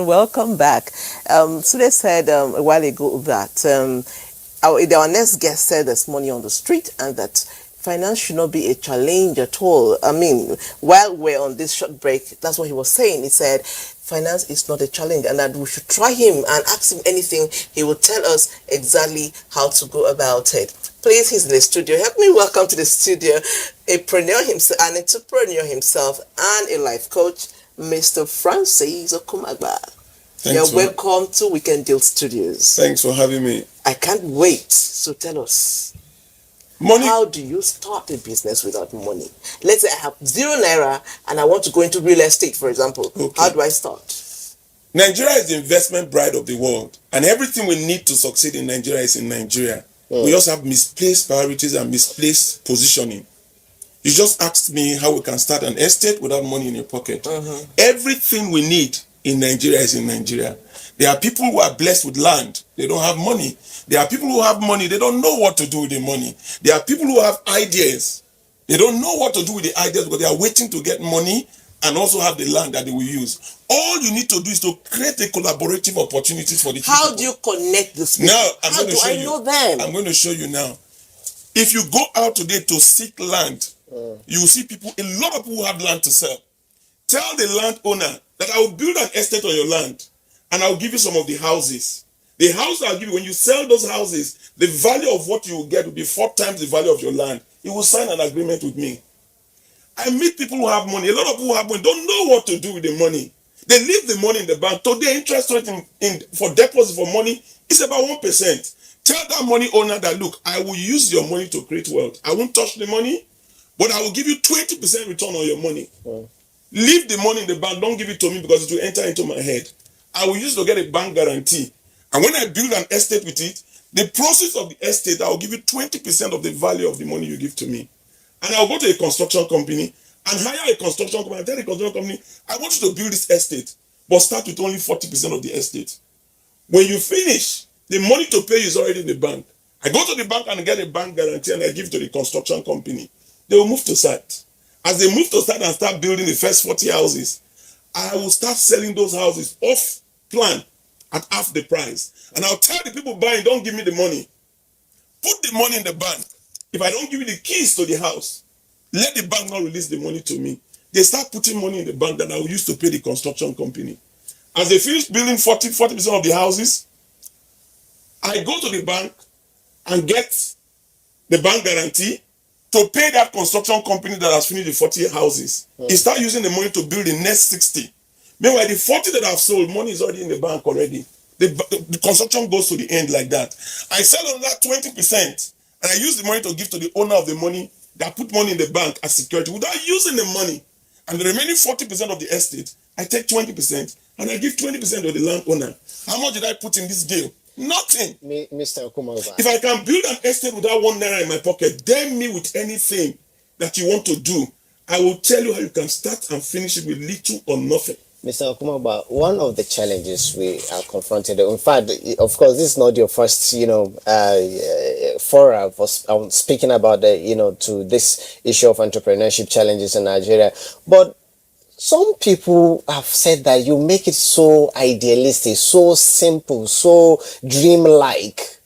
welcome back. Sule said a while ago that our next guest said there's money on the street and that finance should not be a challenge at all. I mean, while we're on this short break, that's what he was saying. He said finance is not a challenge and that we should try him and ask him anything. He will tell us exactly how to go about it. Please, he's in the studio. Help me welcome to the studio an entrepreneur himself, and a life coach, Mr. Francis Okumagba. You're welcome to Weekend Deal Studios. Thanks for having me. I can't wait. So tell us, how do you start a business without money? Let's say I have #0 and I want to go into real estate, for example. Okay. How do I start? Nigeria is the investment bride of the world, and everything we need to succeed in Nigeria is in Nigeria. We also have misplaced priorities and misplaced positioning. You just asked me how we can start an estate without money in your pocket. Everything we need in Nigeria is in Nigeria. There are people who are blessed with land. They don't have money. There are people who have money. They don't know what to do with the money. There are people who have ideas. They don't know what to do with the ideas because they are waiting to get money and also have the land that they will use. All you need to do is to create a collaborative opportunities for the people. How do you connect this people? Now, how do I know them? I'm going to show you now. If you go out today to seek land, you will see people, a lot of people who have land to sell. Tell the landowner that I will build an estate on your land and I will give you some of the houses. The house I'll give you, when you sell those houses, the value of what you will get will be 4 times the value of your land. You will sign an agreement with me. I meet people who have money. A lot of people who have money don't know what to do with the money. They leave the money in the bank. Today, interest rate for deposit for money is about 1%. Tell that money owner that, look, I will use your money to create wealth. I won't touch the money, but I will give you 20% return on your money. Leave the money in the bank. Don't give it to me because it will enter into my head. I will use it to get a bank guarantee. And when I build an estate with it, the process of the estate, I will give you 20% of the value of the money you give to me. And I'll go to a construction company and hire a construction company and tell the construction company, I want you to build this estate, but start with only 40% of the estate. When you finish, the money to pay is already in the bank. I go to the bank and get a bank guarantee and I give it to the construction company. They will move to site. As they move to site and start building the first 40 houses, I will start selling those houses off plan at half the price. And I'll tell the people buying, don't give me the money. Put the money in the bank. If I don't give you the keys to the house, let the bank not release the money to me. They start putting money in the bank that I will use to pay the construction company. As they finish building 40% of the houses, I go to the bank and get the bank guarantee to pay that construction company that has finished the 40 houses. He start using the money to build the next 60. Meanwhile, the 40 that I've sold, money is already in the bank already. The construction goes to the end like that. I sell on that 20%. And I use the money to give to the owner of the money that put money in the bank as security without using the money. And the remaining 40% of the estate, I take 20% and I give 20% to the landowner. How much did I put in this deal? Nothing. Mr. Okumagba. If I can build an estate without #1 in my pocket, damn me with anything that you want to do. I will tell you how you can start and finish it with little or nothing. Mr. Okumagba, one of the challenges we are confronted, in fact, of course, this is not your first, forum for speaking about to this issue of entrepreneurship challenges in Nigeria. But some people have said that you make it so idealistic, so simple, so dreamlike,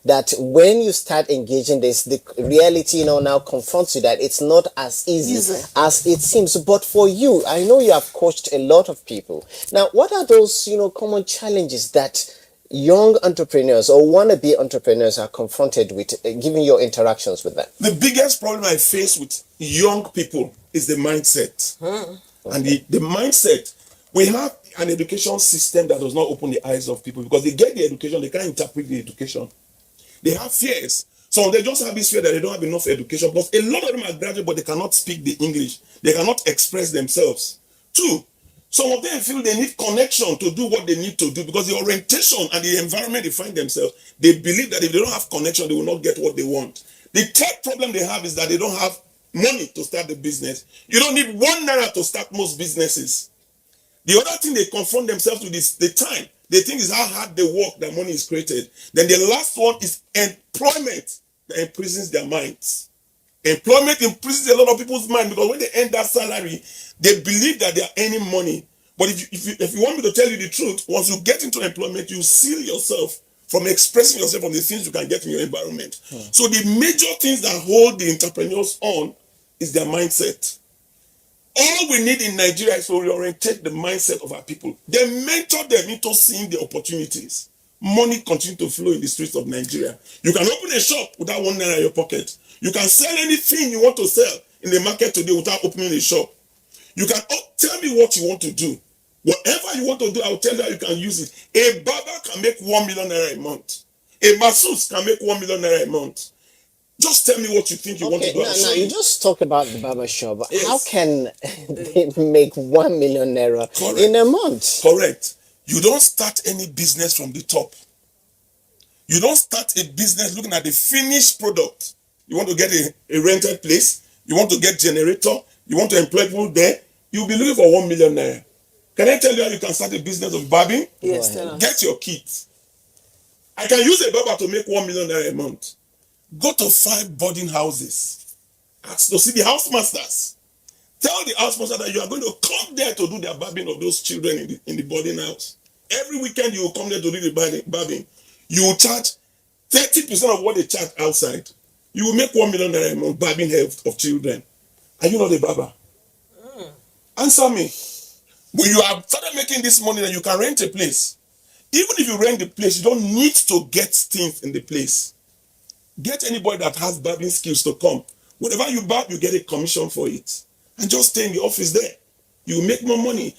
that when you start engaging this, the reality, now confronts you that it's not as easy as it seems. But for you, I know you have coached a lot of people. Now, what are those, common challenges that young entrepreneurs or wannabe entrepreneurs are confronted with, given your interactions with them? The biggest problem I face with young people is the mindset. And the mindset, we have an education system that does not open the eyes of people because they get the education, they can't interpret the education. They have fears. So they just have this fear that they don't have enough education because a lot of them are graduate, but they cannot speak the English. They cannot express themselves. 2, some of them feel they need connection to do what they need to do because the orientation and the environment they find themselves, they believe that if they don't have connection, they will not get what they want. The third problem they have is that they don't have money to start the business. You don't need #1 to start most businesses. The other thing they confront themselves with is the time. They think is how hard they work that money is created. Then the last one is employment that imprisons their minds. Employment imprisons a lot of people's mind because when they earn that salary, they believe that they are earning money. But if you want me to tell you the truth, once you get into employment, you seal yourself from expressing yourself on the things you can get in your environment. So the major things that hold the entrepreneurs on is their mindset. All we need in Nigeria is to reorientate the mindset of our people. Then mentor them into seeing the opportunities. Money continue to flow in the streets of Nigeria. You can open a shop without 1 naira in your pocket. You can sell anything you want to sell in the market today without opening a shop. You can tell me what you want to do. Whatever you want to do, I'll tell you how you can use it. A barber can make 1 million naira a month. A masseuse can make 1 million naira a month. Just tell me what you think you want to do. Now you just talked about the barber shop. Yes. How can they make 1 million naira in a month? Correct. You don't start any business from the top. You don't start a business looking at the finished product. You want to get a rented place. You want to get generator. You want to employ people there. You'll be looking for 1 million naira. Can I tell you how you can start a business of barbing? Yes, tell us. Get your kit. I can use a barber to make 1 million naira a month. Go to 5 boarding houses. Ask to see the house masters. Tell the house master that you are going to come there to do the barbing of those children in the boarding house. Every weekend you will come there to do the barbing. You will charge 30% of what they charge outside. You will make 1 million naira a month barbing health of children. Are you not a barber? Answer me. When you have started making this money, then you can rent a place. Even if you rent the place, you don't need to get things in the place. Get anybody that has barbing skills to come. Whatever you barb, you get a commission for it. And just stay in the office there. You will make more money.